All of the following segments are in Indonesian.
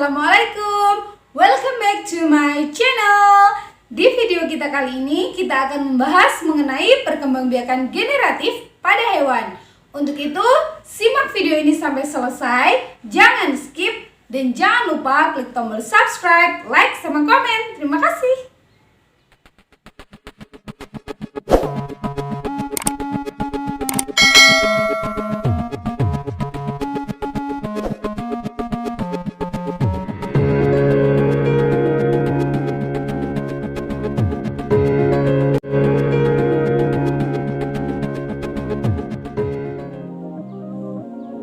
Assalamualaikum, welcome back to my channel. Di video kita kali ini kita akan membahas mengenai perkembangbiakan generatif pada hewan. Untuk itu, simak video ini sampai selesai, jangan skip, dan jangan lupa klik tombol subscribe, like, sama komen. Terima kasih.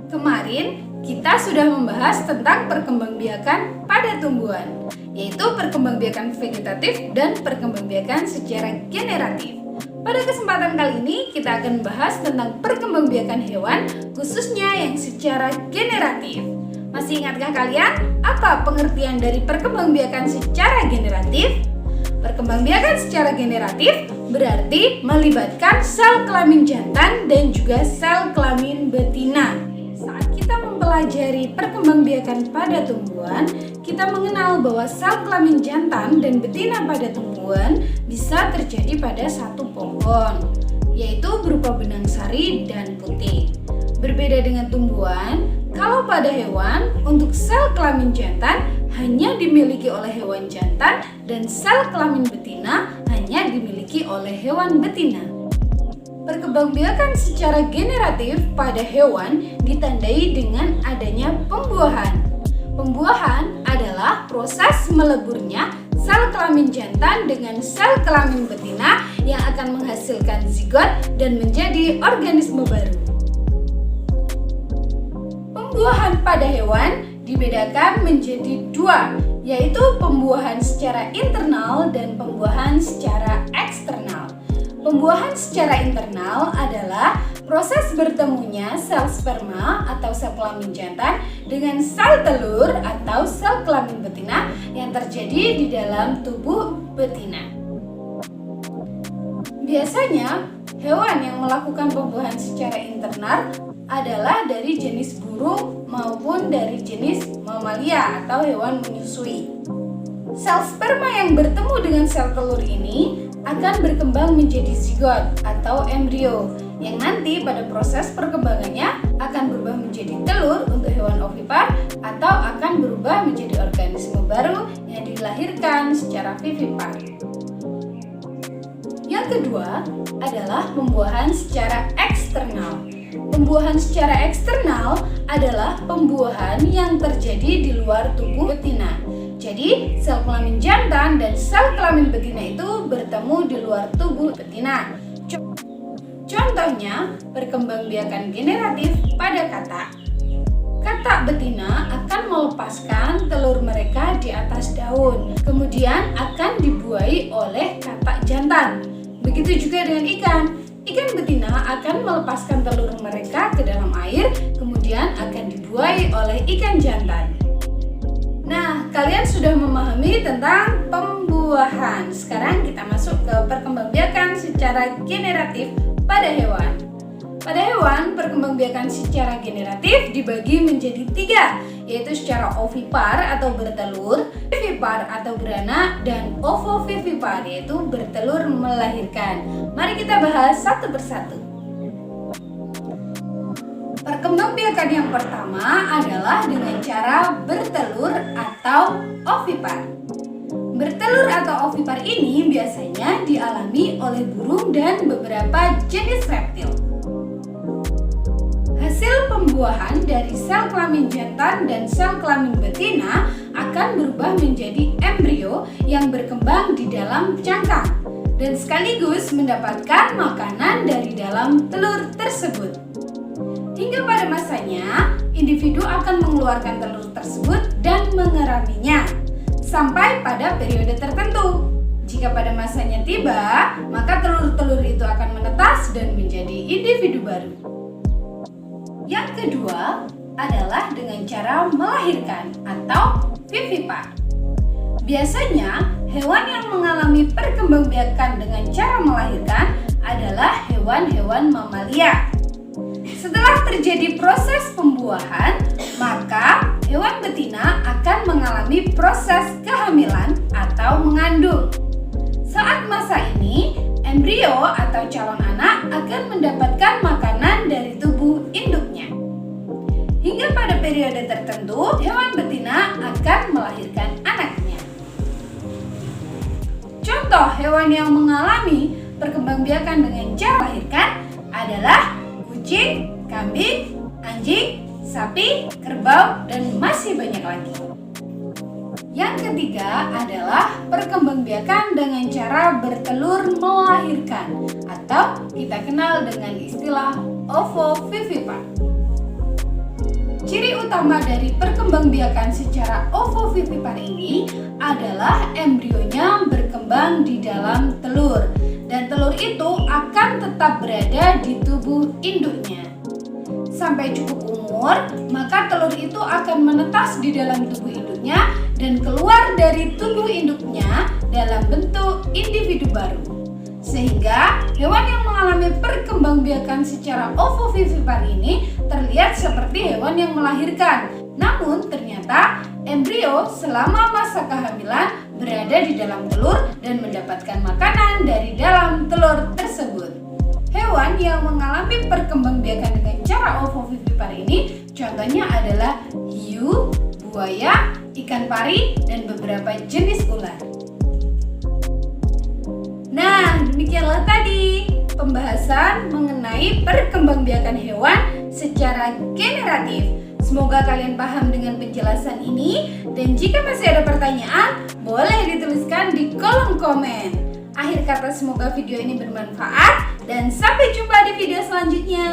Kemarin kita sudah membahas tentang perkembangbiakan pada tumbuhan, yaitu perkembangbiakan vegetatif dan perkembangbiakan secara generatif. Pada kesempatan kali ini kita akan membahas tentang perkembangbiakan hewan, khususnya yang secara generatif. Masih ingatkah kalian apa pengertian dari perkembangbiakan secara generatif? Perkembangbiakan secara generatif berarti melibatkan sel kelamin jantan dan juga sel kelamin betina. Saat kita mempelajari perkembangbiakan pada tumbuhan, kita mengenal bahwa sel kelamin jantan dan betina pada tumbuhan bisa terjadi pada satu pohon, yaitu berupa benang sari dan putik. Berbeda dengan tumbuhan, kalau pada hewan, untuk sel kelamin jantan hanya dimiliki oleh hewan jantan dan sel kelamin betina hanya dimiliki oleh hewan betina. Perkembangbiakan secara generatif pada hewan ditandai dengan adanya pembuahan. Pembuahan adalah proses meleburnya sel kelamin jantan dengan sel kelamin betina yang akan menghasilkan zigot dan menjadi organisme baru. Pembuahan pada hewan dibedakan menjadi dua, yaitu pembuahan secara internal dan pembuahan secara eksternal. Pembuahan secara internal adalah proses bertemunya sel sperma atau sel kelamin jantan dengan sel telur atau sel kelamin betina yang terjadi di dalam tubuh betina. Biasanya, hewan yang melakukan pembuahan secara internal adalah dari jenis burung maupun dari jenis mamalia atau hewan menyusui. Sel sperma yang bertemu dengan sel telur ini akan berkembang menjadi zigot atau embrio yang nanti pada proses perkembangannya akan berubah menjadi telur untuk hewan ovipar atau akan berubah menjadi organisme baru yang dilahirkan secara vivipar. Yang kedua adalah pembuahan secara eksternal. Pembuahan secara eksternal adalah pembuahan yang terjadi di luar tubuh betina. Jadi, sel kelamin jantan dan sel kelamin betina itu bertemu di luar tubuh betina. Contohnya, perkembangbiakan generatif pada katak. Katak betina akan melepaskan telur mereka di atas daun, kemudian akan dibuai oleh katak jantan. Begitu juga dengan ikan. Ikan betina akan melepaskan telur mereka ke dalam air, kemudian akan dibuai oleh ikan jantan. Nah, kalian sudah memahami tentang pembuahan. Sekarang kita masuk ke perkembangbiakan secara generatif pada hewan. Pada hewan, perkembangbiakan secara generatif dibagi menjadi tiga, yaitu secara ovipar atau bertelur, vivipar atau beranak, dan ovovivipar yaitu bertelur melahirkan. Mari kita bahas satu persatu. Perkembangbiakan yang pertama adalah dengan cara bertelur atau ovipar. Bertelur atau ovipar ini biasanya dialami oleh burung dan beberapa jenis reptil. Hasil pembuahan dari sel kelamin jantan dan sel kelamin betina akan berubah menjadi embrio yang berkembang di dalam cangkang dan sekaligus mendapatkan makanan dari dalam telur tersebut. Hingga pada masanya, individu akan mengeluarkan telur tersebut dan mengeraminya sampai pada periode tertentu. Jika pada masanya tiba, maka telur-telur itu akan menetas dan menjadi individu baru. Yang kedua adalah dengan cara melahirkan atau vivipar. Biasanya, hewan yang mengalami perkembangbiakan dengan cara melahirkan adalah hewan-hewan mamalia. Setelah terjadi proses pembuahan, maka hewan betina akan mengalami mengalami proses kehamilan atau mengandung. Saat masa ini, embrio atau calon anak akan mendapatkan makanan dari tubuh induknya. Hingga pada periode tertentu, hewan betina akan melahirkan anaknya. Contoh hewan yang mengalami perkembangbiakan dengan cara melahirkan adalah kucing, kambing, anjing, sapi, kerbau, dan masih banyak lagi. Yang ketiga adalah perkembangbiakan dengan cara bertelur melahirkan atau kita kenal dengan istilah ovovivipar. Ciri utama dari perkembangbiakan secara ovovivipar ini adalah embrionya berkembang di dalam telur dan telur itu akan tetap berada di tubuh induknya. Sampai cukup umur, maka telur itu akan menetas di dalam tubuh induknya dan keluar dari tubuh induknya dalam bentuk individu baru. Sehingga hewan yang mengalami perkembangbiakan secara ovovivipar ini terlihat seperti hewan yang melahirkan. Namun ternyata embrio selama masa kehamilan berada di dalam telur dan mendapatkan makanan dari dalam telur tersebut. Hewan yang mengalami perkembangbiakan dengan cara ovovivipar ini contohnya adalah hiu, buaya, ikan pari, dan beberapa jenis ular. Nah, demikianlah tadi pembahasan mengenai perkembangbiakan hewan secara generatif. Semoga kalian paham dengan penjelasan ini, dan jika masih ada pertanyaan, boleh dituliskan di kolom komen. Akhir kata, semoga video ini bermanfaat dan sampai jumpa di video selanjutnya.